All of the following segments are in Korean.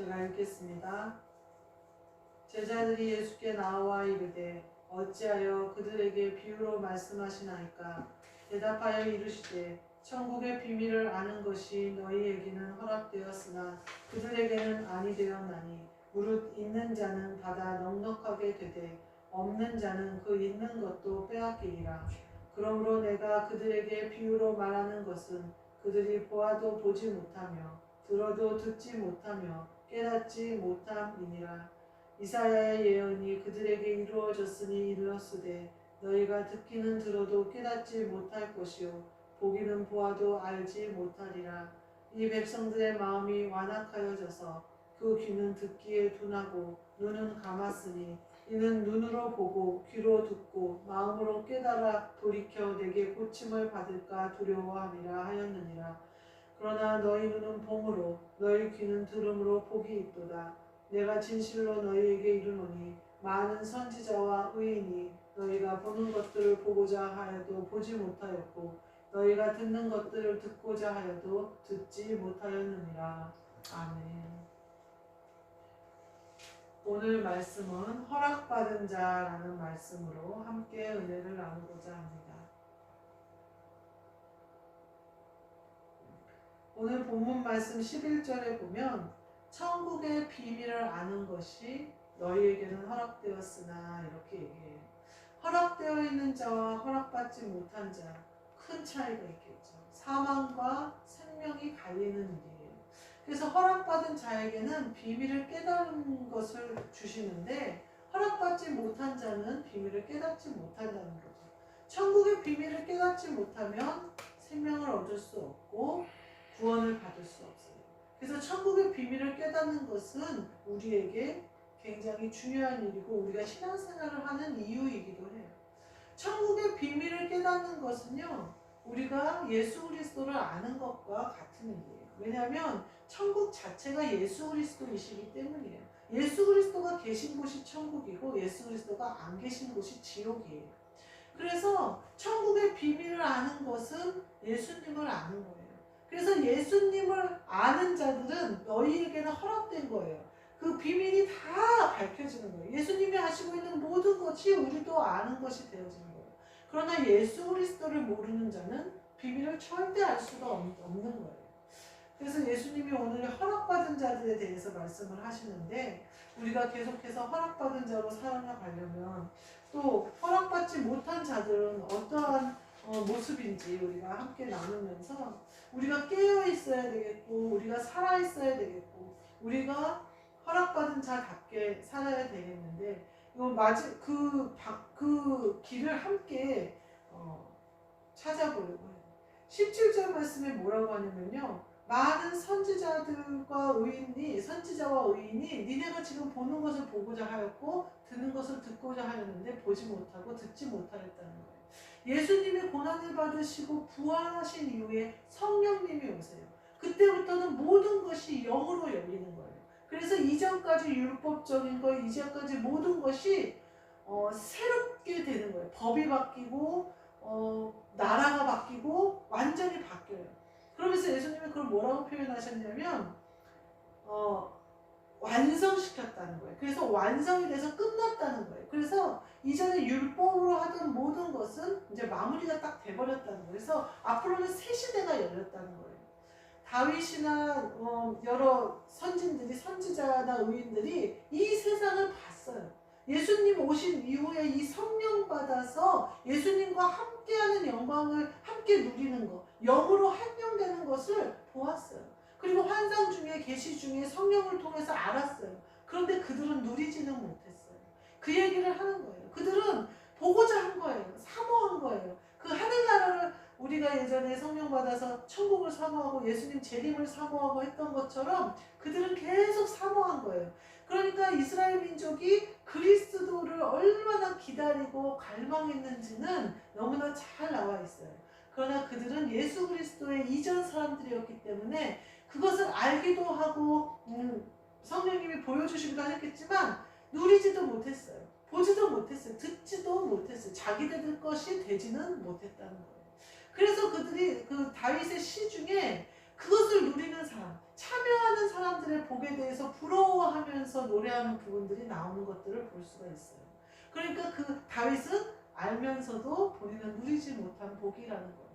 제가 읽겠습니다. 제자들이 예수께 나와 이르되 어찌하여 그들에게 비유로 말씀하시나이까? 대답하여 이르시되 천국의 비밀을 아는 것이 너희에게는 허락되었으나 그들에게는 아니 되었나니 무릇 있는 자는 받아 넉넉하게 되되 없는 자는 그 있는 것도 빼앗기리라. 그러므로 내가 그들에게 비유로 말하는 것은 그들이 보아도 보지 못하며 들어도 듣지 못하며 깨닫지 못함이니라. 이사야의 예언이 그들에게 이루어졌으니 이르렀으되 너희가 듣기는 들어도 깨닫지 못할 것이요 보기는 보아도 알지 못하리라. 이 백성들의 마음이 완악하여져서 그 귀는 듣기에 둔하고 눈은 감았으니 이는 눈으로 보고 귀로 듣고 마음으로 깨달아 돌이켜 내게 고침을 받을까 두려워함이라 하였느니라. 그러나 너희 눈은 봄으로 너희 귀는 들음으로 복이 있도다. 내가 진실로 너희에게 이르노니 많은 선지자와 의인이 너희가 보는 것들을 보고자 하여도 보지 못하였고 너희가 듣는 것들을 듣고자 하여도 듣지 못하였느니라. 아멘. 오늘 말씀은 허락받은 자라는 말씀으로 함께 은혜를 나누고자 합니다. 오늘 본문 말씀 11절에 보면 천국의 비밀을 아는 것이 너희에게는 허락되었으나 이렇게 얘기해요. 허락되어 있는 자와 허락받지 못한 자, 큰 차이가 있겠죠. 사망과 생명이 갈리는 일이에요. 그래서 허락받은 자에게는 비밀을 깨달은 것을 주시는데 허락받지 못한 자는 비밀을 깨닫지 못한다는 거죠. 천국의 비밀을 깨닫지 못하면 생명을 얻을 수 없고 구원을 받을 수 없어요. 그래서 천국의 비밀을 깨닫는 것은 우리에게 굉장히 중요한 일이고 우리가 신앙생활을 하는 이유이기도 해요. 천국의 비밀을 깨닫는 것은요, 우리가 예수 그리스도를 아는 것과 같은 일이에요. 왜냐하면 천국 자체가 예수 그리스도이시기 때문이에요. 예수 그리스도가 계신 곳이 천국이고 예수 그리스도가 안 계신 곳이 지옥이에요. 그래서 천국의 비밀을 아는 것은 예수님을 아는 거예요. 그래서 예수님을 아는 자들은 너희에게는 허락된 거예요. 그 비밀이 다 밝혀지는 거예요. 예수님이 하시고 있는 모든 것이 우리도 아는 것이 되어지는 거예요. 그러나 예수 그리스도를 모르는 자는 비밀을 절대 알 수가 없는 거예요. 그래서 예수님이 오늘 허락받은 자들에 대해서 말씀을 하시는데 우리가 계속해서 허락받은 자로 살아가려면 또 허락받지 못한 자들은 어떠한 모습인지 우리가 함께 나누면서 우리가 깨어 있어야 되겠고 우리가 살아 있어야 되겠고 우리가 허락받은 자답게 살아야 되겠는데 그 길을 함께 찾아보려고 해요. 17절 말씀에 뭐라고 하냐면요. 많은 선지자와 의인이 니네가 지금 보는 것을 보고자 하였고 듣는 것을 듣고자 하였는데 보지 못하고 듣지 못하였다는 거예요. 예수님이 고난을 받으시고 부활하신 이후에 성령님이 오세요. 그때부터는 모든 것이 영으로 열리는 거예요. 그래서 이전까지 율법적인 것, 이전까지 모든 것이 새롭게 되는 거예요. 법이 바뀌고 나라가 바뀌고 완전히 바뀌어요. 그러면서 예수님이 그걸 뭐라고 표현하셨냐면 완성시켰다는 거예요. 그래서 완성이 돼서 끝났다는 거예요. 그래서 이전에 율법으로 하던 모든 것은 이제 마무리가 딱 돼버렸다는 거예요. 그래서 앞으로는 새 시대가 열렸다는 거예요. 다윗이나 여러 선진들이 선지자나 의인들이 이 세상을 봤어요. 예수님 오신 이후에 이 성령 받아서 예수님과 함께하는 영광을 함께 누리는 것, 영으로 한영되는 것을 보았어요. 그리고 환상 중에 계시 중에 성령을 통해서 알았어요. 그런데 그들은 누리지는 못했어요. 그 얘기를 하는 거예요. 그들은 보고자 한 거예요. 사모한 거예요. 그 하늘나라를 우리가 예전에 성령 받아서 천국을 사모하고 예수님 재림을 사모하고 했던 것처럼 그들은 계속 사모한 거예요. 그러니까 이스라엘 민족이 그리스도를 얼마나 기다리고 갈망했는지는 너무나 잘 나와 있어요. 그러나 그들은 예수 그리스도의 이전 사람들이었기 때문에 그것을 알기도 하고 성령님이 보여주시기도 했겠지만 누리지도 못했어요. 보지도 못했어요. 듣지도 못했어요. 자기들 것이 되지는 못했다는 거예요. 그래서 그들이 그 다윗의 시 중에 그것을 누리는 사람, 참여하는 사람들의 복에 대해서 부러워하면서 노래하는 부분들이 나오는 것들을 볼 수가 있어요. 그러니까 그 다윗은 알면서도 본인은 누리지 못한 복이라는 거예요.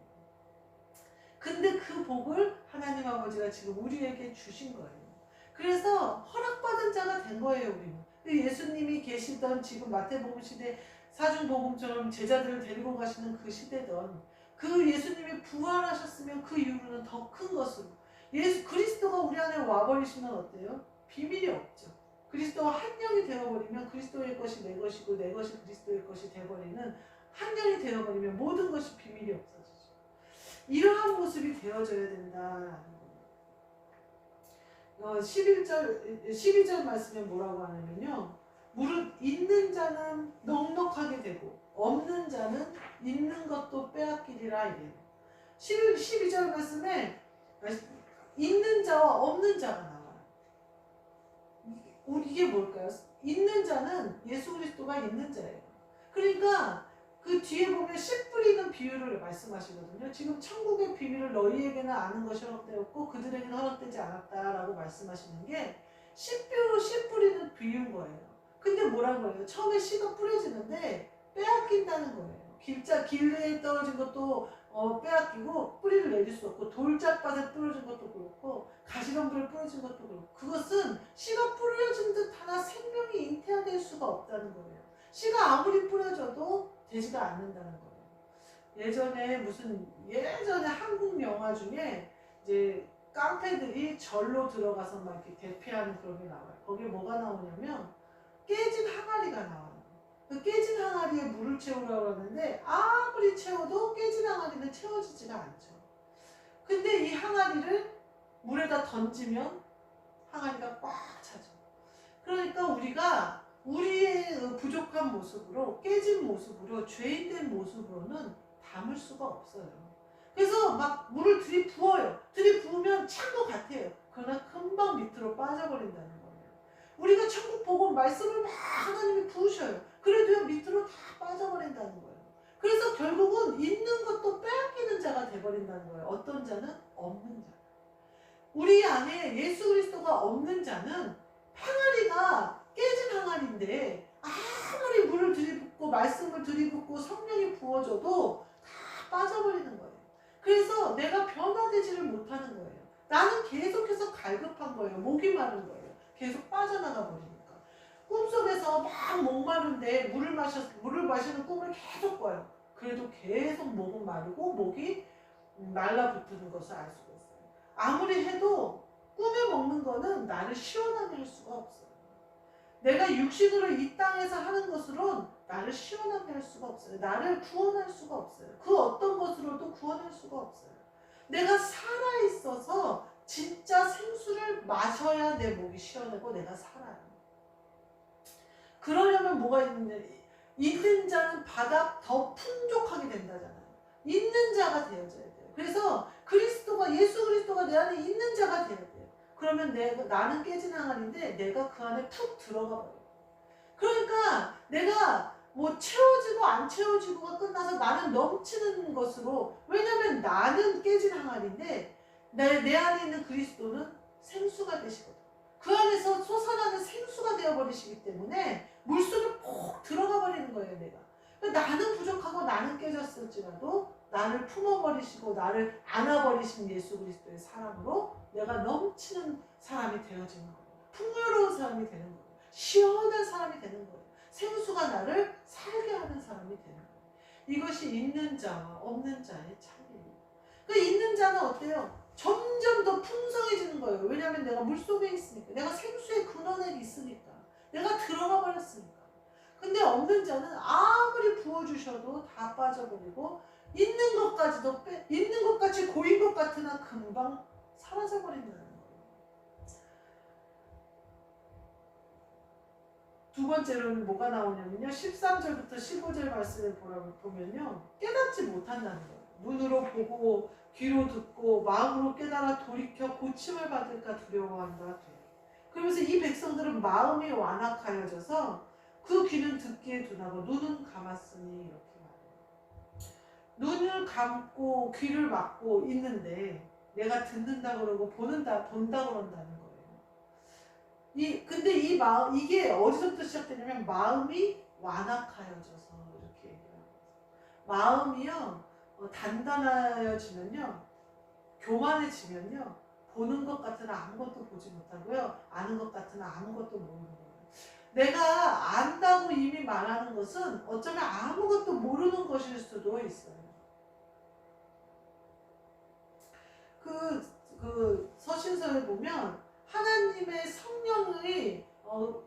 근데 그 복을 하나님 아버지가 지금 우리에게 주신 거예요. 그래서 허락받은 자가 된 거예요, 우리는. 예수님이 계시던 지금 마태복음 시대, 사중복음처럼 제자들을 데리고 가시는 그 시대던 그 예수님이 부활하셨으면 그 이후로는 더 큰 것으로 예수 그리스도가 우리 안에 와버리시면 어때요? 비밀이 없죠. 그리스도와 한 영이 되어버리면 그리스도의 것이 내 것이고 내 것이 그리스도의 것이 되어버리는 한 영이 되어버리면 모든 것이 비밀이 없어지죠. 이러한 모습이 되어져야 된다라는 거예요. 12절 말씀에 뭐라고 하냐면요. 무릇 있는 자는 넉넉하게 되고 없는 자는 있는 것도 빼앗기리라 이래요. 12절 말씀에 있는 자와 없는 자가 나와요. 이게 뭘까요? 있는 자는 예수 그리스도가 있는 자예요. 그러니까 그 뒤에 보면 씨 뿌리는 비유를 말씀하시거든요. 지금 천국의 비밀을 너희에게는 아는 것이 허락되었고 그들에게는 허락되지 않았다라고 말씀하시는 게 씨 뿌리는 비유인 거예요. 근데 뭐란 거예요? 처음에 씨가 뿌려지는데 빼앗긴다는 거예요. 길에 떨어진 것도 빼앗기고 뿌리를 내릴 수 없고 돌짝밭에 뿌려진 것도 그렇고 가시덤불에 뿌려진 것도 그렇고 그것은 씨가 뿌려진 듯 하나 생명이 잉태될 수가 없다는 거예요. 씨가 아무리 뿌려져도 되지가 않는다는 거예요. 예전에 한국 영화 중에 이제 깡패들이 절로 들어가서 막 이렇게 대피하는 그런 게 나와요. 거기에 뭐가 나오냐면 깨진 항아리가 나와요. 그 깨진 항아리에 물을 채우라고 하는데 아무리 채워도 깨진 항아리는 채워지지가 않죠. 근데 이 항아리를 물에다 던지면 항아리가 꽉 차죠. 그러니까 우리가 우리의 부족한 모습으로 깨진 모습으로 죄인된 모습으로는 담을 수가 없어요. 그래서 막 물을 들이부어요. 들이부으면 찬 것 같아요. 그러나 금방 밑으로 빠져버린다는 거예요. 우리가 천국 복음 말씀을 막 하나님이 부으셔요. 그래도요 밑으로 다 빠져버린다는 거예요. 그래서 결국은 있는 것도 빼앗기는 자가 돼버린다는 거예요. 어떤 자는 없는 자. 우리 안에 예수 그리스도가 없는 자는 항아리가 깨진 항아리인데 아무리 물을 들이붓고 말씀을 들이붓고 성령이 부어져도 다 빠져버리는 거예요. 그래서 내가 변화되지를 못하는 거예요. 나는 계속해서 갈급한 거예요. 목이 마른 거예요. 계속 빠져나가 버리니까. 꿈속에서 막 목마른데 물을 마시는 꿈을 계속 꿔요. 그래도 계속 목은 마르고 목이 말라붙는 것을 알 수가 있어요. 아무리 해도 꿈에 먹는 거는 나를 시원하게 할 수가 없어요. 내가 육신으로 이 땅에서 하는 것으로는 나를 시원하게 할 수가 없어요. 나를 구원할 수가 없어요. 그 어떤 것으로도 구원할 수가 없어요. 내가 살아있어서 진짜 생수를 마셔야 내 목이 시원하고 내가 살아요. 그러려면 뭐가 있는데 있는 자는 바닥 더 풍족하게 된다잖아요. 있는 자가 되어져야 돼요. 그래서 예수 그리스도가 내 안에 있는 자가 되어야 돼요. 그러면 나는 깨진 항아리인데 내가 그 안에 푹 들어가 버려요. 그러니까 내가 뭐 채워지고 안 채워지고가 끝나서 나는 넘치는 것으로, 왜냐면 나는 깨진 항아리인데 내 안에 있는 그리스도는 생수가 되시거든. 그 안에서 솟아나는 생수가 되어버리시기 때문에 물속에 푹 들어가 버리는 거예요, 내가. 그러니까 나는 부족하고 나는 깨졌을지라도 나를 품어버리시고 나를 안아버리신 예수 그리스도의 사랑으로 내가 넘치는 사람이 되어지는 거예요. 풍요로운 사람이 되는 거예요. 시원한 사람이 되는 거예요. 생수가 나를 살게 하는 사람이 되는 거예요. 이것이 있는 자와 없는 자의 차이예요. 그 있는 자는 어때요? 점점 더 풍성해지는 거예요. 왜냐하면 내가 물속에 있으니까. 내가 생수의 근원에 있으니까. 내가 들어가 버렸으니까. 근데 없는 자는 아무리 부어주셔도 다 빠져버리고 있는 것 같이 고인 것 같으나 금방 사라져버린다는 거예요. 두 번째로는 뭐가 나오냐면요. 13절부터 15절 말씀을 보면요. 깨닫지 못한다는 거예요. 눈으로 보고 귀로 듣고 마음으로 깨달아 돌이켜 고침을 받을까 두려워한다. 그러면서 이 백성들은 마음이 완악하여져서 그 귀는 듣기에 둔하고 눈은 감았으니 이렇게 말해요. 눈을 감고 귀를 막고 있는데 내가 듣는다 그러고 본다 그런다는 거예요. 근데 이 마음, 이게 어디서부터 시작되냐면 마음이 완악하여져서 이렇게 얘기해요. 마음이요, 단단해지면요, 교만해지면요, 보는 것 같으나 아무것도 보지 못하고요, 아는 것 같으나 아무것도 모르는 거예요. 내가 안다고 이미 말하는 것은 어쩌면 아무것도 모르는 것일 수도 있어요. 그 서신서에 보면 하나님의 성령의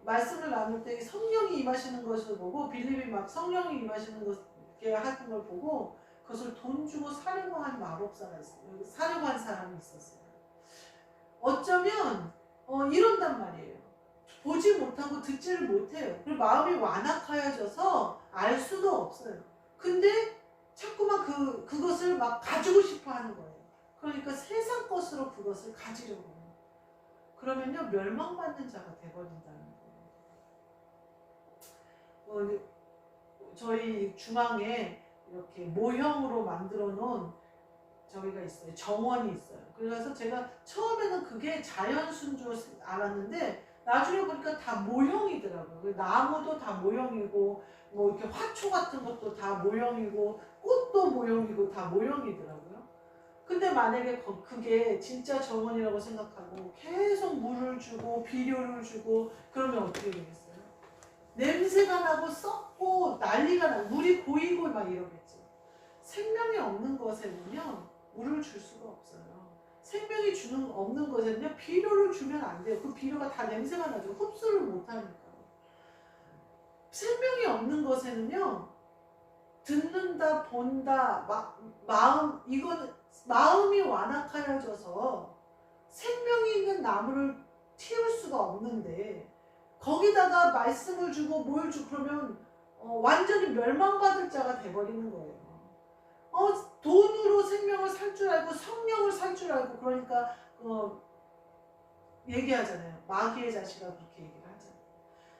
말씀을 나눌 때 성령이 임하시는 것을 보고 빌립이 막 성령이 임하시는 것 이렇게 하는 걸 보고 그것을 돈 주고 사려고 한 마법사가 있어요. 사려고 한 사람이 있었어요. 어쩌면 이런단 말이에요. 보지 못하고 듣지를 못해요. 그리고 마음이 완악하여져서 알 수도 없어요. 근데 자꾸만 그것을 막 가지고 싶어 하는 거예요. 그러니까 세상 것으로 그것을 가지려고 해요. 그러면요, 멸망받는 자가 돼버린다는 거예요. 저희 중앙에 이렇게 모형으로 만들어 놓은 저기가 있어요. 정원이 있어요. 그래서 제가 처음에는 그게 자연수인 줄 알았는데 나중에 보니까 다 모형이더라고요. 나무도 다 모형이고 뭐 이렇게 화초 같은 것도 다 모형이고 꽃도 모형이고 다 모형이더라고요. 근데 만약에 그게 진짜 정원이라고 생각하고 계속 물을 주고 비료를 주고 그러면 어떻게 되겠어요? 냄새가 나고 썩고 난리가 나고 물이 고이고 막 이러겠죠. 생명이 없는 것에는요, 물을 줄 수가 없어요. 생명이 없는 것에는요, 비료를 주면 안 돼요. 그 비료가 다 냄새가 나죠. 흡수를 못하니까. 생명이 없는 것에는요, 듣는다, 본다, 이거는 마음이 완악하여져서 생명이 있는 나무를 틔울 수가 없는데 거기다가 말씀을 주고 뭘 주고 그러면 완전히 멸망받을 자가 돼버리는 거예요. 돈으로 생명을 살 줄 알고 성령을 살 줄 알고 그러니까 얘기하잖아요. 마귀의 자식아 그렇게 얘기를 하잖아요.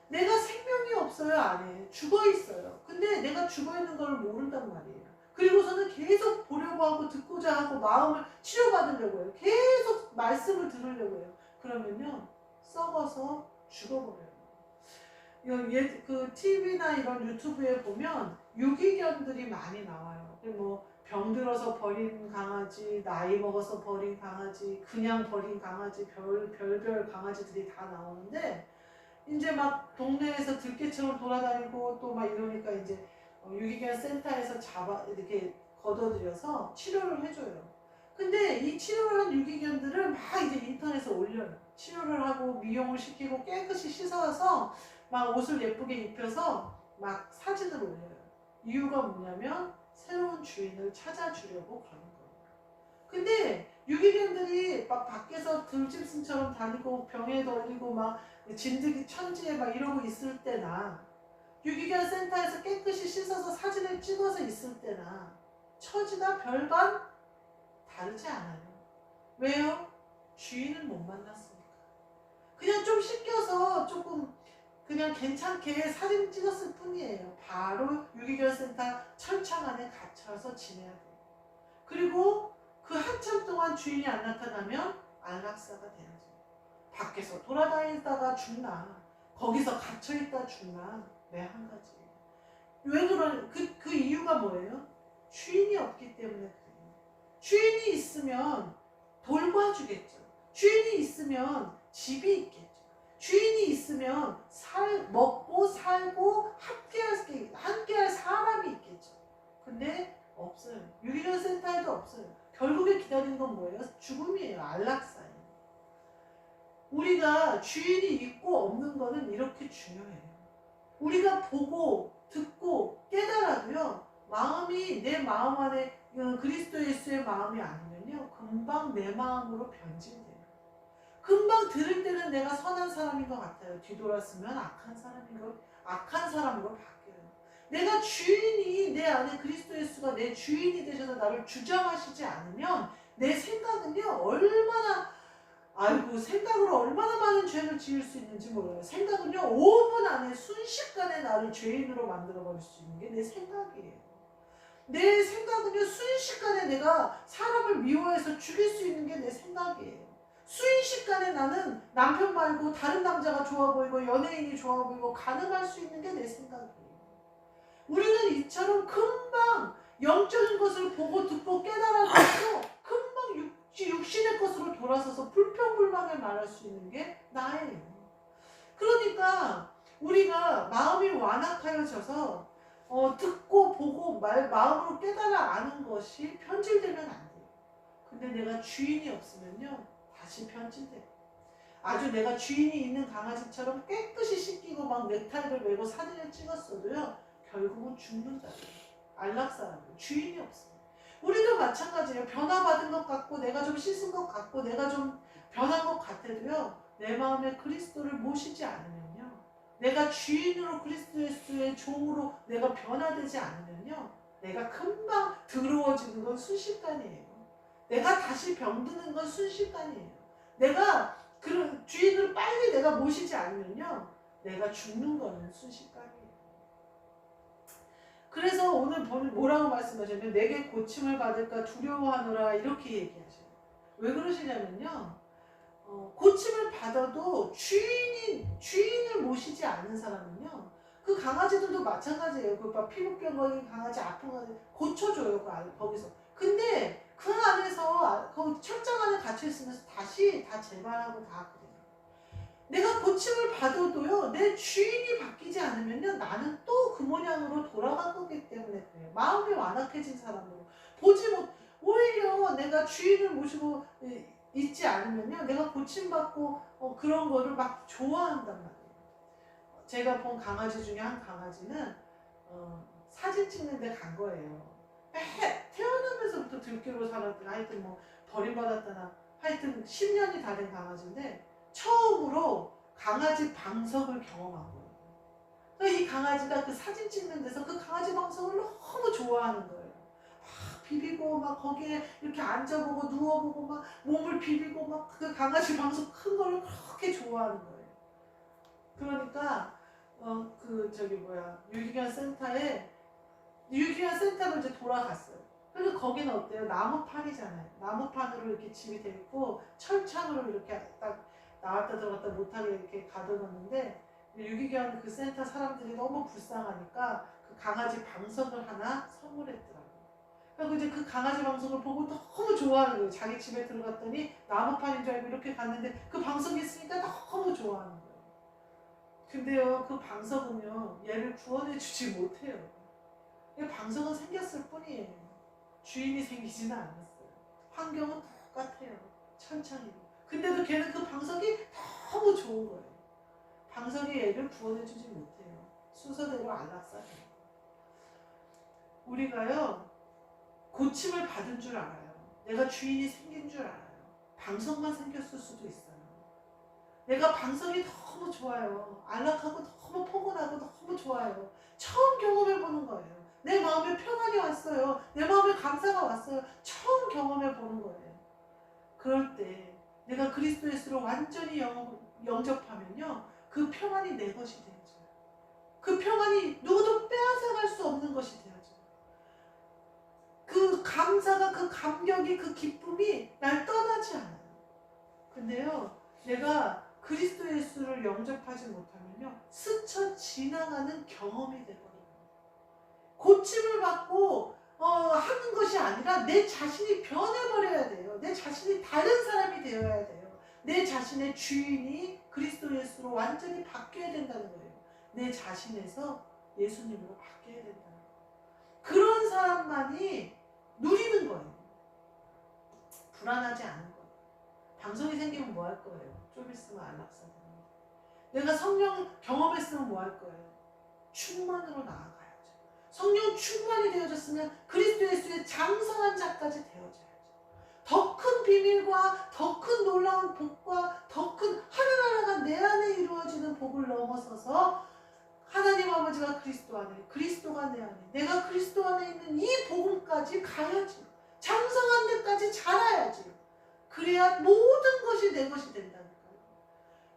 내가 생명이 없어요 안에 죽어 있어요. 근데 내가 죽어 있는 걸 모른단 말이에요. 그리고서는 계속 보려고 하고 듣고자 하고 마음을 치료받으려고 해요. 계속 말씀을 들으려고 해요. 그러면요 썩어서 죽어버려요. 그 TV나 이런 유튜브에 보면 유기견들이 많이 나와요. 뭐 병들어서 버린 강아지, 나이 먹어서 버린 강아지, 그냥 버린 강아지, 별별 강아지들이 다 나오는데 이제 막 동네에서 들개처럼 돌아다니고 또 막 이러니까 이제 유기견 센터에서 이렇게 걷어들여서 치료를 해줘요. 근데 이 치료를 한 유기견들을 막 이제 인터넷에 올려요. 치료를 하고 미용을 시키고 깨끗이 씻어서 막 옷을 예쁘게 입혀서 막 사진을 올려요. 이유가 뭐냐면 새로운 주인을 찾아주려고 그러는 거예요. 근데 유기견들이 막 밖에서 들짐승처럼 다니고 병에 걸리고 막 진드기 천지에 막 이러고 있을 때나 유기견 센터에서 깨끗이 씻어서 사진을 찍어서 있을 때나 처지나 별반 다르지 않아요. 왜요? 주인을 못 만났으니까. 그냥 좀 씻겨서 조금 그냥 괜찮게 사진 찍었을 뿐이에요. 바로 유기견 센터 철창 안에 갇혀서 지내야 돼요. 그리고 그 한참 동안 주인이 안 나타나면 안락사가 돼야죠. 밖에서 돌아다니다가 죽나 거기서 갇혀있다 죽나 매 한 가지. 왜 그 이유가 뭐예요? 주인이 없기 때문에 그래요. 주인이 있으면 돌봐주겠죠. 주인이 있으면 집이 있겠죠. 주인이 있으면 먹고 살고 함께할 사람이 있겠죠. 근데 없어요. 유기견 센터에도 없어요. 결국에 기다리는 건 뭐예요? 죽음이에요. 안락사예요. 우리가 주인이 있고 없는 거는 이렇게 중요해요. 우리가 보고 듣고 깨달아도요, 마음이 내 마음 안에 그리스도 예수의 마음이 아니면요, 금방 내 마음으로 변질돼요. 금방 들을 때는 내가 선한 사람인 것 같아요. 뒤돌았으면 악한 사람으로 바뀌어요. 내가 주인이 내 안에 그리스도 예수가 내 주인이 되셔서 나를 주장하시지 않으면 내 생각은요, 생각으로 얼마나 많은 죄를 지을 수 있는지 몰라요. 생각은요, 5분 안에 순식간에 나를 죄인으로 만들어버릴 수 있는 게 내 생각이에요. 내 생각은요, 순식간에 내가 사람을 미워해서 죽일 수 있는 게 내 생각이에요. 순식간에 나는 남편 말고 다른 남자가 좋아 보이고 연예인이 좋아 보이고 가늠할 수 있는 게 내 생각이에요. 우리는 이처럼 금방 영적인 것을 보고 듣고 깨달아서 금방 육신의 것으로 돌아서서 불평불만을 말할 수 있는 게 나예요. 그러니까 우리가 마음이 완악하여져서 듣고 보고 마음으로 깨달아 아는 것이 편질되면 안 돼요. 근데 내가 주인이 없으면요 다시 편질돼요. 아주 내가 주인이 있는 강아지처럼 깨끗이 씻기고 막 넥타이를 메고 사진을 찍었어도요 결국은 죽는다. 안락사라고 주인이 없어요. 우리도 마찬가지예요. 변화받은 것 같고 내가 좀 씻은 것 같고 내가 좀 변한 것 같아도요 내 마음에 그리스도를 모시지 않으면요 내가 주인으로 그리스도 예수의 종으로 내가 변화되지 않으면요 내가 금방 더러워지는 건 순식간이에요. 내가 다시 병드는 건 순식간이에요. 내가 그 주인을 빨리 내가 모시지 않으면요 내가 죽는 거는 순식간이에요. 그래서 오늘 뭐라고 말씀하셨냐면 내게 고침을 받을까 두려워하노라 이렇게 얘기하셔요. 왜 그러시냐면요 고침을 받아도 주인을 모시지 않는 사람은요 그 강아지들도 마찬가지예요. 그 피부병 걸린 강아지 아픈 강아지 고쳐줘요 거기서. 근데 그 안에서 그 철장 안에 갇혀 있으면서 다시 다 재발하고 다 그래요. 내가 고침을 받아도요 내 주인이 바뀌지 않으면요 나는 또 그 모양으로 돌아간 거기 때문에 그래요. 마음이 완악해진 사람으로 오히려 내가 주인을 모시고 있지 않으면요 내가 고침받고 그런 거를 막 좋아한단 말이에요. 제가 본 강아지 중에 한 강아지는 사진 찍는데 간 거예요. 태어나면서부터 들기로 살았던 하여튼 뭐 버림받았다나 하여튼 10년이 다 된 강아지인데 처음으로 강아지 방석을 경험한 거예요. 이 강아지가 그 사진 찍는 데서 그 강아지 방석을 너무 좋아하는 거예요. 막 비비고 막 거기에 이렇게 앉아보고 누워보고 막 몸을 비비고 막 그 강아지 방석 큰 거를 그렇게 좋아하는 거예요. 그러니까 유기견 센터로 이제 돌아갔어요. 그래서 거기는 어때요? 나무판이잖아요. 나무판으로 이렇게 집이 돼 있고 철창으로 이렇게 딱 나왔다 들어갔다 못하게 이렇게 가둬놨는데 유기견 그 센터 사람들이 너무 불쌍하니까 그 강아지 방석을 하나 선물했더라고요. 그리고 이제 그 강아지 방석을 보고 너무 좋아하는 거예요. 자기 집에 들어갔더니 나무판인 줄 알고 이렇게 갔는데 그 방석이 있으니까 너무 좋아하는 거예요. 근데요 그 방석은요 얘를 구원해주지 못해요. 방석은 생겼을 뿐이에요. 주인이 생기지는 않았어요. 환경은 똑같아요. 천천히로. 근데도 걔는 그 방석이 너무 좋은 거예요. 방석이 얘를 구원해주지 못해요. 순서대로 안락사해요. 우리가요 고침을 받은 줄 알아요. 내가 주인이 생긴 줄 알아요. 방석만 생겼을 수도 있어요. 내가 방석이 너무 좋아요. 안락하고 너무 포근하고 너무 좋아요. 처음 경험해보는 거예요. 내 마음에 평안이 왔어요. 내 마음에 감사가 왔어요. 처음 경험해보는 거예요. 그럴 때 내가 그리스도 예수를 완전히 영접하면요 그 평안이 내 것이 되어져요. 그 평안이 누구도 빼앗아갈 수 없는 것이 되어져요. 그 감사가 그 감격이 그 기쁨이 날 떠나지 않아요. 근데요 내가 그리스도 예수를 영접하지 못하면요 스쳐 지나가는 경험이 되거든요. 고침을 받고 하는 것이 아니라 내 자신이 변해버려야 돼요. 내 자신이 다른 사람이 되어야 돼요. 내 자신의 주인이 그리스도 예수로 완전히 바뀌어야 된다는 거예요. 내 자신에서 예수님으로 바뀌어야 된다는 거예요. 그런 사람만이 누리는 거예요. 불안하지 않은 거예요. 방송이 생기면 뭐 할 거예요? 좀 있으면 안락사됩니다. 내가 성령 경험했으면 뭐 할 거예요? 충만으로 나아가야죠. 성령 충만이 되어졌으면 그리스도 예수의 장성한 자까지 되어져야죠. 더 큰 비밀과 더 큰 놀라운 복과 더 큰 하나하나가 내 안에 이루어지는 복을 넘어서서 하나님 아버지가 그리스도 안에, 그리스도가 내 안에, 내가 그리스도 안에 있는 이 복음까지 가야지. 장성한 데까지 자라야지. 그래야 모든 것이 내 것이 된다니까요.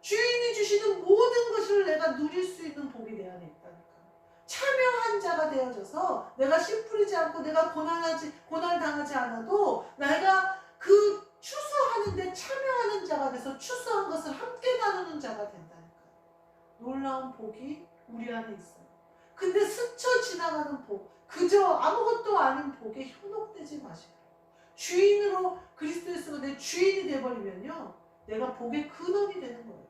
주인이 주시는 모든 것을 내가 누릴 수 있는 복이 내 안에 있다니까요. 참여한 자가 되어져서 내가 씨 뿌리지 않고 내가 고난당하지 않아도 내가 그 추수하는데 참여하는 자가 돼서 추수한 것을 함께 나누는 자가 된다니까요. 놀라운 복이 우리 안에 있어요. 근데 스쳐 지나가는 복, 그저 아무것도 아닌 복에 현혹되지 마시고 주인으로 그리스도 예수가 내 주인이 되어버리면요, 내가 복의 근원이 되는 거예요.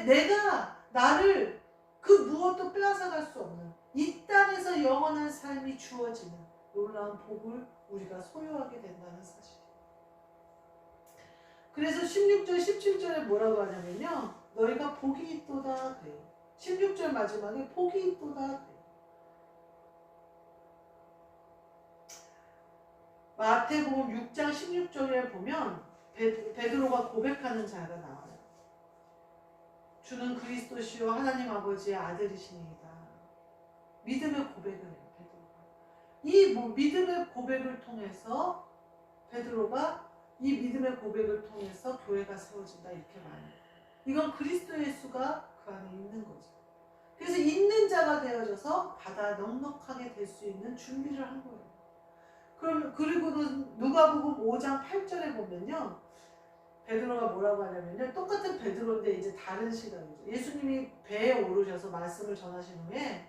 내가 나를 그 무엇도 빼앗아갈 수 없는 이 땅에서 영원한 삶이 주어지는 놀라운 복을 우리가 소유하게 된다는 사실이에요. 그래서 16절 17절에 뭐라고 하냐면요, 너희가 복이 있도다 그래요. 16절 마지막에 복이 있도다 그래요. 마태복음 6장 16절에 보면 베드로가 고백하는 자가 나와요. 주는 그리스도시요 하나님 아버지의 아들이시니이다. 믿음의 고백을 해요, 베드로가. 이 믿음의 고백을 통해서 베드로가 이 믿음의 고백을 통해서 교회가 세워진다 이렇게 말해요. 이건 그리스도 예수가 그 안에 있는 거죠. 그래서 있는 자가 되어져서 받아 넉넉하게 될 수 있는 준비를 한 거예요. 그리고는 누가복음 5장 8절에 보면요, 베드로가 뭐라고 하냐면요, 똑같은 베드로인데 이제 다른 시각이죠. 예수님이 배에 오르셔서 말씀을 전하신 후에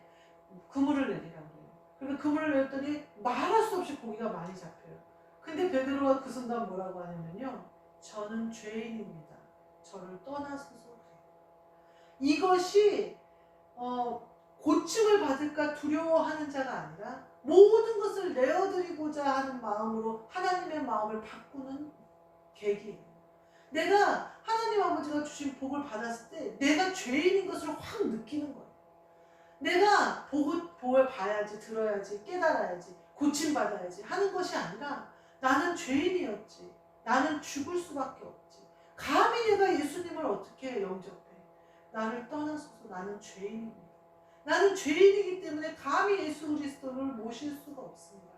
그물을 내리라고 해요. 그러니까 그물을 내렸더니 말할 수 없이 고기가 많이 잡혀요. 근데 베드로가 그 순간 뭐라고 하냐면요, 저는 죄인입니다. 저를 떠나소서 그래요. 이것이 고침을 받을까 두려워하는 자가 아니라 모든 것을 내어드리고자 하는 마음으로 하나님의 마음을 바꾸는 계기예요. 내가 하나님 아버지가 주신 복을 받았을 때 내가 죄인인 것을 확 느끼는 거예요. 내가 복을 봐야지, 들어야지, 깨달아야지, 고침받아야지 하는 것이 아니라 나는 죄인이었지. 나는 죽을 수밖에 없지. 감히 내가 예수님을 어떻게 영접해. 나를 떠나소서. 나는 죄인입니다. 나는 죄인이기 때문에 감히 예수 그리스도를 모실 수가 없습니다.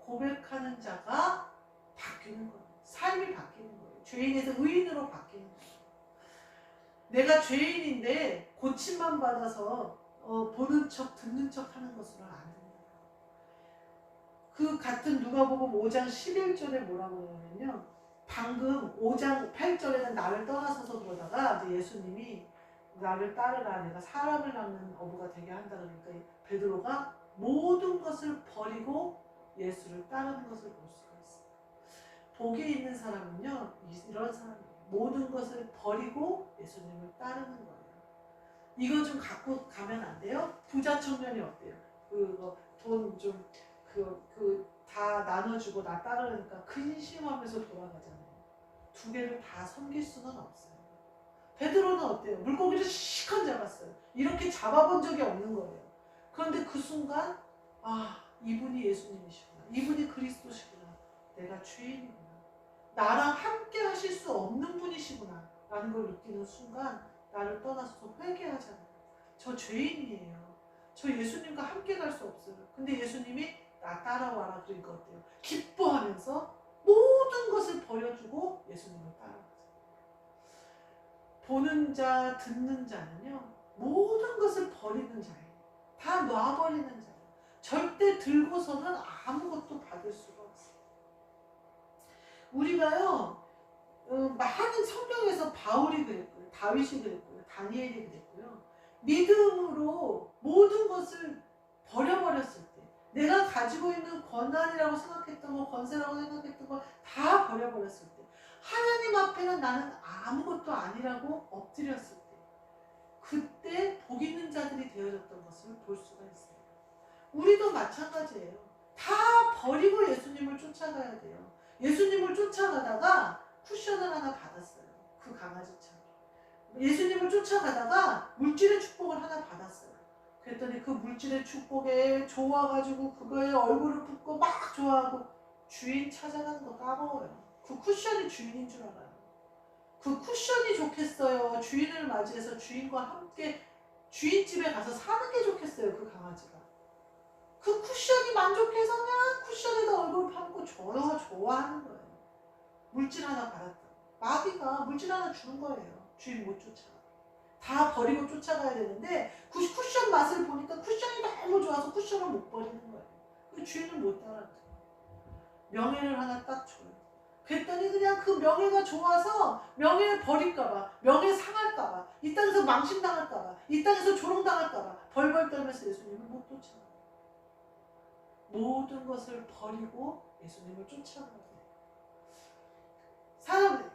고백하는 자가 바뀌는 거예요. 삶이 바뀌는 거예요. 죄인에서 의인으로 바뀌는 거예요. 내가 죄인인데 고침만 받아서 보는 척 듣는 척 하는 것으로 안 됩니다. 그 같은 누가복음 5장 11절에 뭐라고 하냐면요, 방금 5장 8절에는 나를 떠나서서 그러다가 이제 예수님이 나를 따르라, 내가 사람을 낳는 어부가 되게 한다 그러니까 베드로가 모든 것을 버리고 예수를 따르는 것을 볼 수가 있어요. 복이 있는 사람은요, 이런 사람이에요. 모든 것을 버리고 예수님을 따르는 거예요. 이거 좀 갖고 가면 안 돼요? 부자 청년이 어때요? 그거 돈 좀 다 나눠주고 나 따르니까 근심하면서 돌아가잖아요. 두 개를 다 섬길 수는 없어요. 베드로는 어때요? 물고기를 시컷 잡았어요. 이렇게 잡아본 적이 없는 거예요. 그런데 그 순간, 아, 이분이 예수님이시구나. 이분이 그리스도시구나. 내가 죄인이구나. 나랑 함께 하실 수 없는 분이시구나 라는 걸 느끼는 순간 나를 떠나서 회개하잖아요. 저 죄인이에요. 저 예수님과 함께 갈 수 없어요. 근데 예수님이 나 따라와라 그러니까 어때요? 기뻐하면서 모든 것을 버려주고 예수님을 따라가죠. 보는 자, 듣는 자는요, 모든 것을 버리는 자예요. 다 놔버리는 자예요. 절대 들고서는 아무것도 받을 수가 없어요. 우리가요, 많은 성경에서 바울이 그랬고요, 다윗이 그랬고요, 다니엘이 그랬고요, 믿음으로 모든 것을 버려버렸을 때, 내가 가지고 있는 권한이라고 생각했던 거, 권세라고 생각했던 거 다 버려버렸을 때, 하나님 앞에는 나는 아무것도 아니라고 엎드렸을 때, 그때 복 있는 자들이 되어졌던 것을 볼 수가 있어요. 우리도 마찬가지예요. 다 버리고 예수님을 쫓아가야 돼요. 예수님을 쫓아가다가 쿠션을 하나 받았어요. 그 강아지처럼. 예수님을 쫓아가다가 물질의 축복을 하나 받았어요. 그랬더니 그 물질의 축복에 좋아가지고 그거에 얼굴을 붓고 막 좋아하고 주인 찾아가는 거 까먹어요. 그 쿠션이 주인인 줄 알아요. 그 쿠션이 좋겠어요. 주인을 맞이해서 주인과 함께 주인집에 가서 사는 게 좋겠어요. 그 강아지가. 그 쿠션이 만족해서 그냥 쿠션에다 얼굴을 파고 좋아하는 거예요. 물질 하나 받았다. 마귀가 물질 하나 주는 거예요. 주인 못 쫓아가. 다 버리고 쫓아가야 되는데 쿠션 맛을 보니까 쿠션이 너무 좋아서 쿠션을 못 버리는 거예요. 그 주인을 못 따라가요. 명예를 하나 딱 줘요. 그랬더니 그냥 그 명예가 좋아서 명예를 버릴까봐, 명예 상할까봐, 이 땅에서 망신당할까봐, 이 땅에서 조롱당할까봐 벌벌 떨면서 예수님을 못 쫓아가요. 모든 것을 버리고 예수님을 쫓아가야 돼요. 사람,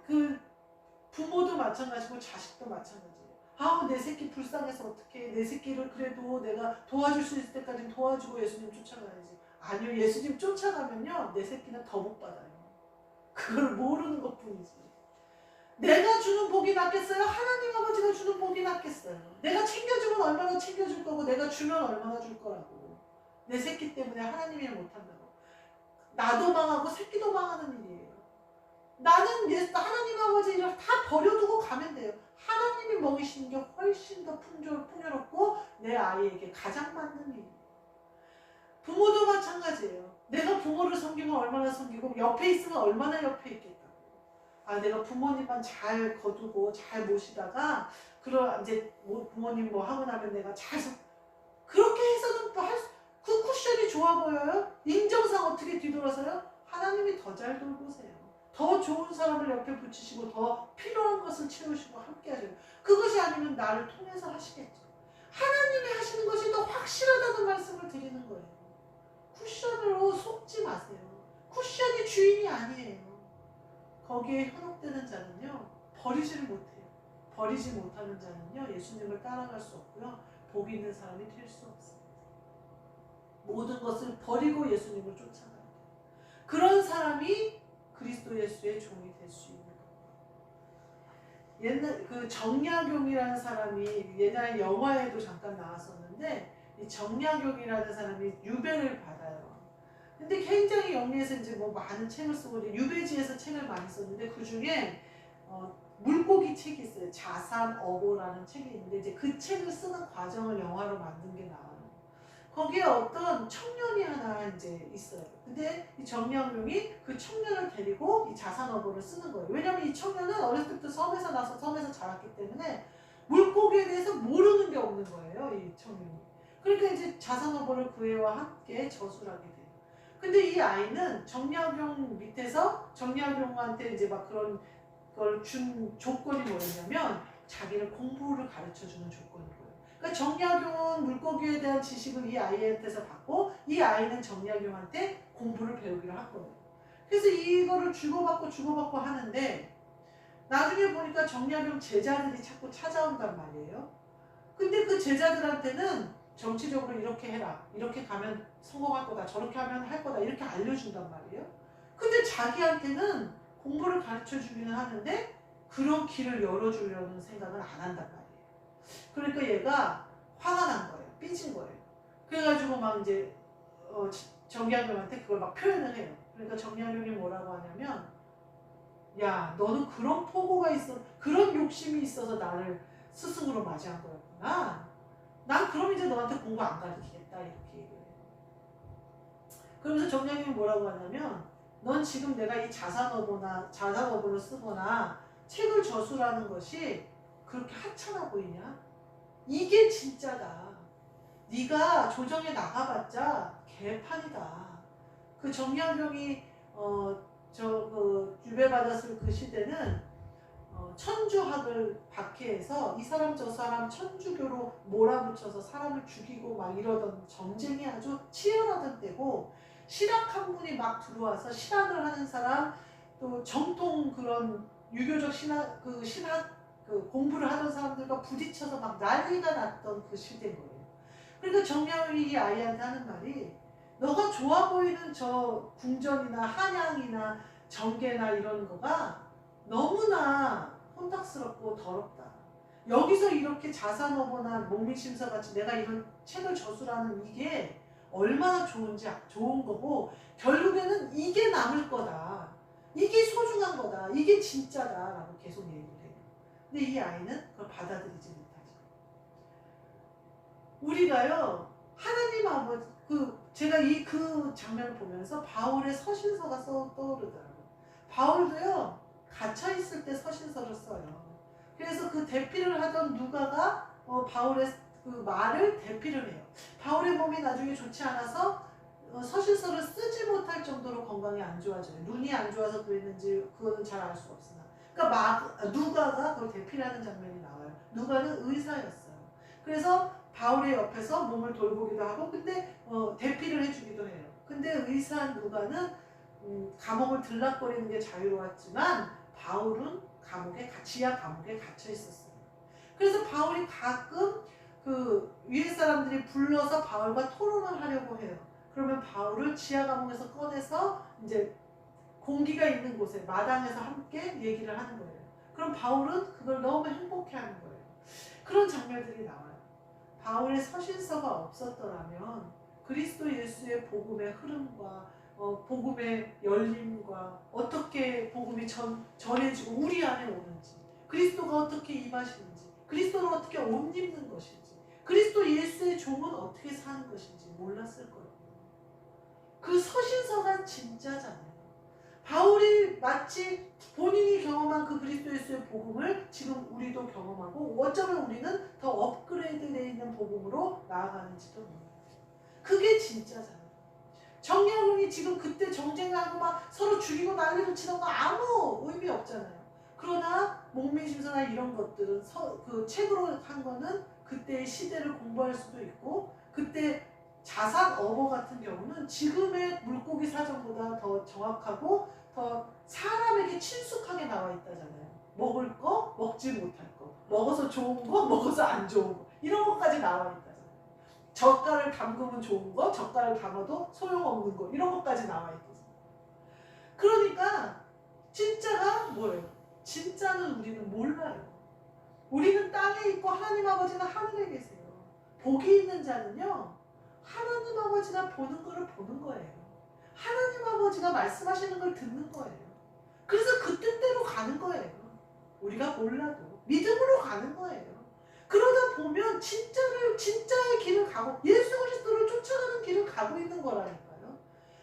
부모도 마찬가지고 자식도 마찬가지예요. 아, 내 새끼 불쌍해서 어떡해. 내 새끼를 그래도 내가 도와줄 수 있을 때까지는 도와주고 예수님 쫓아가야지. 아니요, 예수님 쫓아가면요, 내 새끼는 더 못 받아요. 그걸 모르는 것 뿐이지. 내가 주는 복이 낫겠어요? 하나님 아버지가 주는 복이 낫겠어요? 내가 챙겨주면 얼마나 챙겨줄 거고, 내가 주면 얼마나 줄 거라고. 내 새끼 때문에 하나님이 못한다고. 나도 망하고 새끼도 망하는 일이에요. 나는 하나님 아버지 일을 다 버려두고 가면 돼요. 하나님이 먹이시는 게 훨씬 더 풍요롭고 내 아이에게 가장 맞는 일이에요. 부모도 마찬가지예요. 내가 부모를 섬기면 얼마나 섬기고 옆에 있으면 얼마나 옆에 있겠다고. 아, 내가 부모님만 잘 거두고 잘 모시다가 이제 부모님 뭐 하고 나면 내가 그렇게 해서는 그 쿠션이 좋아 보여요? 인정상 어떻게 뒤돌아서요? 하나님이 더 잘 돌보세요. 더 좋은 사람을 옆에 붙이시고 더 필요한 것을 채우시고 함께 하셔요. 그것이 아니면 나를 통해서 하시겠죠. 하나님이 하시는 것이 더 확실하다는 말씀을 드리는 거예요. 쿠션으로 속지 마세요. 쿠션이 주인이 아니에요. 거기에 현혹되는 자는요, 버리지를 못해요. 버리지 못하는 자는요, 예수님을 따라갈 수 없고요, 복 있는 사람이 될 수 없습니다. 모든 것을 버리고 예수님을 쫓아가야 돼요. 그런 사람이 그리스도 예수의 종이 될 수 있는 거예요. 옛날 정약용이라는 사람이 옛날 영화에도 잠깐 나왔었는데, 이 정약용이라는 사람이 유배를 받아요. 근데 굉장히 영리해서 이제 뭐 많은 책을 쓰고 유배지에서 책을 많이 썼는데 그 중에 물고기 책이 있어요. 자산어보라는 책이 있는데 이제 그 책을 쓰는 과정을 영화로 만든 게 나와요. 거기에 어떤 청년이 하나 이제 있어요. 근데 이 정약용이 그 청년을 데리고 이 자산어보를 쓰는 거예요. 왜냐면 이 청년은 어렸을 때부터 섬에서 나서 섬에서 자랐기 때문에 물고기에 대해서 모르는 게 없는 거예요. 이 청년이. 그러니까 이제 자산어보를 그 애와 함께 저술하게 돼요. 근데 이 아이는 정약용 밑에서 정약용한테 이제 막 그런 걸 준 조건이 뭐였냐면 자기를 공부를 가르쳐주는 조건이고요. 그러니까 정약용은 물고기에 대한 지식을 이 아이한테서 받고 이 아이는 정약용한테 공부를 배우기로 한 거예요. 그래서 이거를 주고받고 하는데 나중에 보니까 정약용 제자들이 자꾸 찾아온단 말이에요. 근데 그 제자들한테는 정치적으로 이렇게 해라, 이렇게 가면 성공할 거다, 저렇게 하면 할 거다, 이렇게 알려준단 말이에요. 근데 자기한테는 공부를 가르쳐주기는 하는데 그런 길을 열어주려는 생각을 안 한단 말이에요. 그러니까 얘가 화가 난 거예요. 삐진 거예요. 그래가지고 막 이제 정약용한테 그걸 막 표현을 해요. 그러니까 정약용이 뭐라고 하냐면, 야, 너는 그런 포고가 있어, 그런 욕심이 있어서 나를 스승으로 맞이한 거였구나. 난 그럼 이제 너한테 공부 안 가르치겠다, 이렇게 얘기해요. 그러면서 정약용이 뭐라고 하냐면, 넌 지금 내가 이 자산어보를 쓰거나 책을 저술하는 것이 그렇게 하찮아 보이냐? 이게 진짜다. 네가 조정에 나가봤자 개판이다. 그 정약용이 유배받았을 그 시대는 천주학을 박해해서 이 사람 저 사람 천주교로 몰아붙여서 사람을 죽이고 막 이러던 전쟁이 아주 치열하던 때고, 신학 학문이 막 들어와서 신학을 하는 사람, 또 정통 그런 유교적 신학 공부를 하던 사람들과 부딪혀서 막 난리가 났던 그 시대인 거예요. 그러니까 정약용이 이 아이한테 하는 말이, 너가 좋아 보이는 저 궁전이나 한양이나 정계나 이런 거가 너무나 혼탁스럽고 더럽다. 여기서 이렇게 자산어보나 목민심서 같이 내가 이런 책을 저술하는 이게 얼마나 좋은 거고, 결국에는 이게 남을 거다. 이게 소중한 거다. 이게 진짜다. 라고 계속 얘기를 해요. 근데 이 아이는 그걸 받아들이지 못하죠. 우리가요, 하나님 아버지, 제가 그 장면을 보면서 바울의 서신서가 떠오르더라고요. 바울도요, 갇혀있을 때 서신서를 써요. 그래서 그 대피를 하던 누가가 바울의 그 말을 대피를 해요. 바울의 몸이 나중에 좋지 않아서 서신서를 쓰지 못할 정도로 건강이 안 좋아져요. 눈이 안 좋아서 그랬는지 그거는 잘 알 수 없으나. 그러니까 누가가 그걸 대피하는 장면이 나와요. 누가는 의사였어요. 그래서 바울의 옆에서 몸을 돌보기도 하고, 근데 대피를 해주기도 해요. 근데 의사 누가는 감옥을 들락거리는 게 자유로웠지만 바울은 지하 감옥에 갇혀 있었어요. 그래서 바울이 가끔 그 위에 사람들이 불러서 바울과 토론을 하려고 해요. 그러면 바울을 지하 감옥에서 꺼내서 이제 공기가 있는 곳에 마당에서 함께 얘기를 하는 거예요. 그럼 바울은 그걸 너무 행복해하는 거예요. 그런 장면들이 나와요. 바울의 서신서가 없었더라면 그리스도 예수의 복음의 흐름과 복음의 열림과 어떻게 복음이 전해지고 우리 안에 오는지, 그리스도가 어떻게 임하시는지, 그리스도를 어떻게 옷 입는 것인지, 그리스도 예수의 종은 어떻게 사는 것인지 몰랐을 거예요. 그 서신서가 진짜잖아요. 바울이 마치 본인이 경험한 그 그리스도 예수의 복음을 지금 우리도 경험하고, 어쩌면 우리는 더 업그레이드되어 있는 복음으로 나아가는지도 몰라요. 그게 진짜잖아요. 정약용이 지금 그때 정쟁하고 막 서로 죽이고 난리를 치는 거 아무 의미 없잖아요. 그러나 목민심서나 이런 것들은 그 책으로 한 거는 그때의 시대를 공부할 수도 있고, 그때 자산 어버 같은 경우는 지금의 물고기 사전보다 더 정확하고 더 사람에게 친숙하게 나와 있다잖아요. 먹을 거, 먹지 못할 거, 먹어서 좋은 거, 먹어서 안 좋은 거, 이런 것까지 나와 있다잖아요. 젓갈을 담그면 좋은 거, 젓갈을 담아도 소용없는 거, 이런 것까지 나와 있거든요. 그러니까 진짜가 뭐예요? 진짜는 우리는 몰라요. 우리는 땅에 있고 하나님 아버지는 하늘에 계세요. 복이 있는 자는요, 하나님 아버지가 보는 거를 보는 거예요. 하나님 아버지가 말씀하시는 걸 듣는 거예요. 그래서 그 뜻대로 가는 거예요. 우리가 몰라도 믿음으로 가는 거예요. 그러다 보면 진짜의 길을 가고 예수 그리스도를 쫓아가는 길을 가고 있는 거라니까요.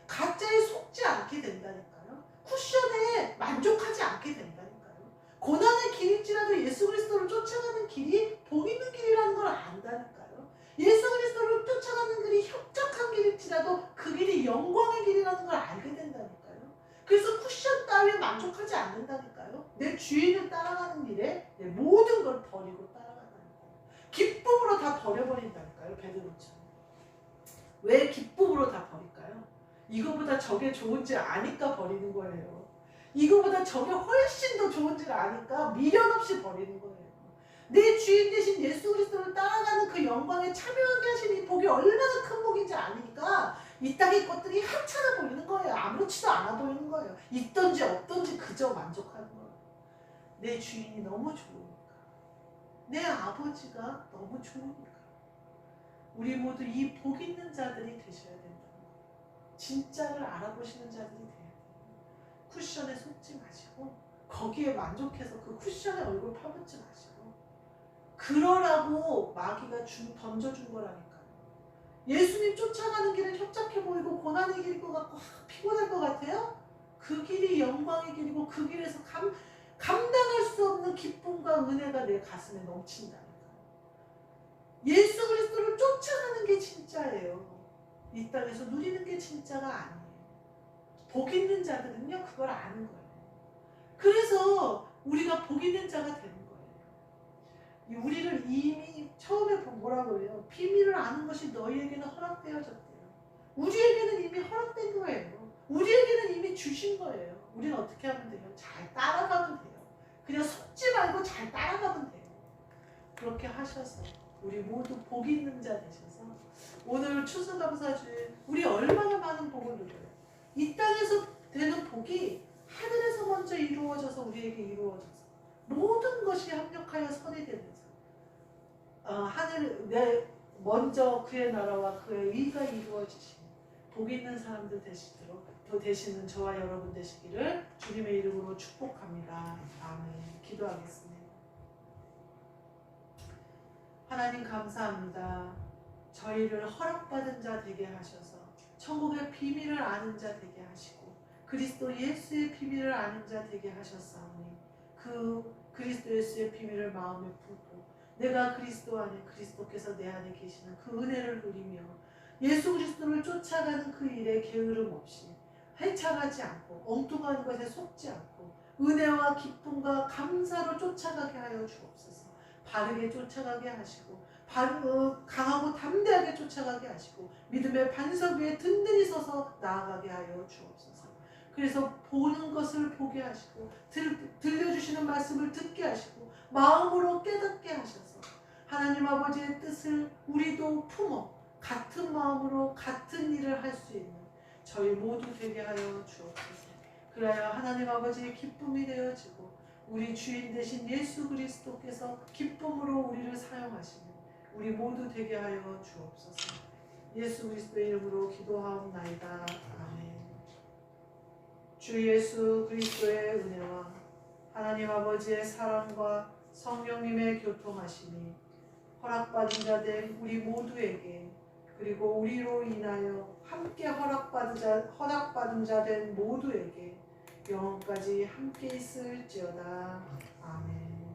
가짜에 속지 않게 된다니까요. 쿠션에 만족하지 않게 된다니까요. 고난의 길일지라도 예수 그리스도를 쫓아가는 길이 복 있는 길이라는 걸 안다니까요. 예수 그리스도를 쫓아가는 길이 협착한 길일지라도 그 길이 영광의 길이라는 걸 알게 된다니까요. 그래서 쿠션 따위에 만족하지 않는다니까요. 내 주인을 따라가는 길에 내 모든 걸 버리고 따라간다니까요. 기쁨으로 다 버려버린다니까요. 베드로처럼. 왜 기쁨으로 다 버릴까요? 이거보다 저게 좋은지 아니까 버리는 거예요. 이거보다 저게 훨씬 더 좋은지를 아니까 미련 없이 버리는 거예요. 내 주인 되신 예수 그리스도를 따라가는 그 영광에 참여하게 하신 이 복이 얼마나 큰 복인지 아니까 이 땅의 것들이 하찮아 보이는 거예요. 아무렇지도 않아 보이는 거예요. 있던지 없던지 그저 만족하는 거예요. 내 주인이 너무 좋으니까. 내 아버지가 너무 좋으니까. 우리 모두 이 복 있는 자들이 되셔야 된다는 거예요. 진짜를 알아보시는 자들이 돼야 돼요. 쿠션에 속지 마시고 거기에 만족해서 그 쿠션에 얼굴 파묻지 마시고 그러라고 마귀가 던져준 거라니까요. 예수님 쫓아가는 길은 협착해 보이고 고난의 길일 것 같고 피곤할 것 같아요? 그 길이 영광의 길이고 그 길에서 감당할 수 없는 기쁨과 은혜가 내 가슴에 넘친다니까요. 예수 그리스도를 쫓아가는 게 진짜예요. 이 땅에서 누리는 게 진짜가 아니에요. 복 있는 자들은요 그걸 아는 거예요. 그래서 우리가 복 있는 자가 되는 거예요. 우리를 이미 처음에 뭐라고 그래요? 비밀을 아는 것이 너희에게는 허락되어졌대요. 우리에게는 이미 허락된 거예요. 우리에게는 이미 주신 거예요. 우리는 어떻게 하면 돼요? 잘 따라가면 돼요. 그냥 속지 말고 잘 따라가면 돼요. 그렇게 하셔서 우리 모두 복 있는 자 되셔서 오늘 추수감사주에 우리 얼마나 많은 복을 누려요. 이 땅에서 되는 복이 하늘에서 먼저 이루어져서 우리에게 이루어져서 모든 것이 합력하여 선이 되면서 먼저 그의 나라와 그의 의가 이루어지시는 복 있는 사람들 되시도록 더 되시는 저와 여러분 되시기를 주님의 이름으로 축복합니다. 아멘. 기도하겠습니다. 하나님 감사합니다. 저희를 허락받은 자 되게 하셔서 천국의 비밀을 아는 자 되게 하시고 그리스도 예수의 비밀을 아는 자 되게 하셨사오니 그 그리스도 예수의 비밀을 마음에 품고 내가 그리스도 안에 그리스도께서 내 안에 계시는 그 은혜를 누리며 예수 그리스도를 쫓아가는 그 일에 게으름 없이 해차하지 않고 엉뚱한 것에 속지 않고 은혜와 기쁨과 감사로 쫓아가게 하여 주옵소서. 바르게 쫓아가게 하시고 강하고 담대하게 쫓아가게 하시고 믿음의 반석 위에 든든히 서서 나아가게 하여 주옵소서. 그래서 보는 것을 보게 하시고 들려주시는 말씀을 듣게 하시고 마음으로 깨닫게 하셔서 하나님 아버지의 뜻을 우리도 품어 같은 마음으로 같은 일을 할 수 있는 저희 모두 되게 하여 주옵소서. 그래야 하나님 아버지의 기쁨이 되어지고 우리 주인 되신 예수 그리스도께서 기쁨으로 우리를 사용하시는 우리 모두 되게 하여 주옵소서. 예수 그리스도의 이름으로 기도하옵나이다. 아멘. 주 예수 그리스도의 은혜와 하나님 아버지의 사랑과 성령님의 교통하심이 허락받은 자 된 우리 모두에게 그리고 우리로 인하여 함께 허락받은 자 된 모두에게 영원까지 함께 있을지어다. 아멘.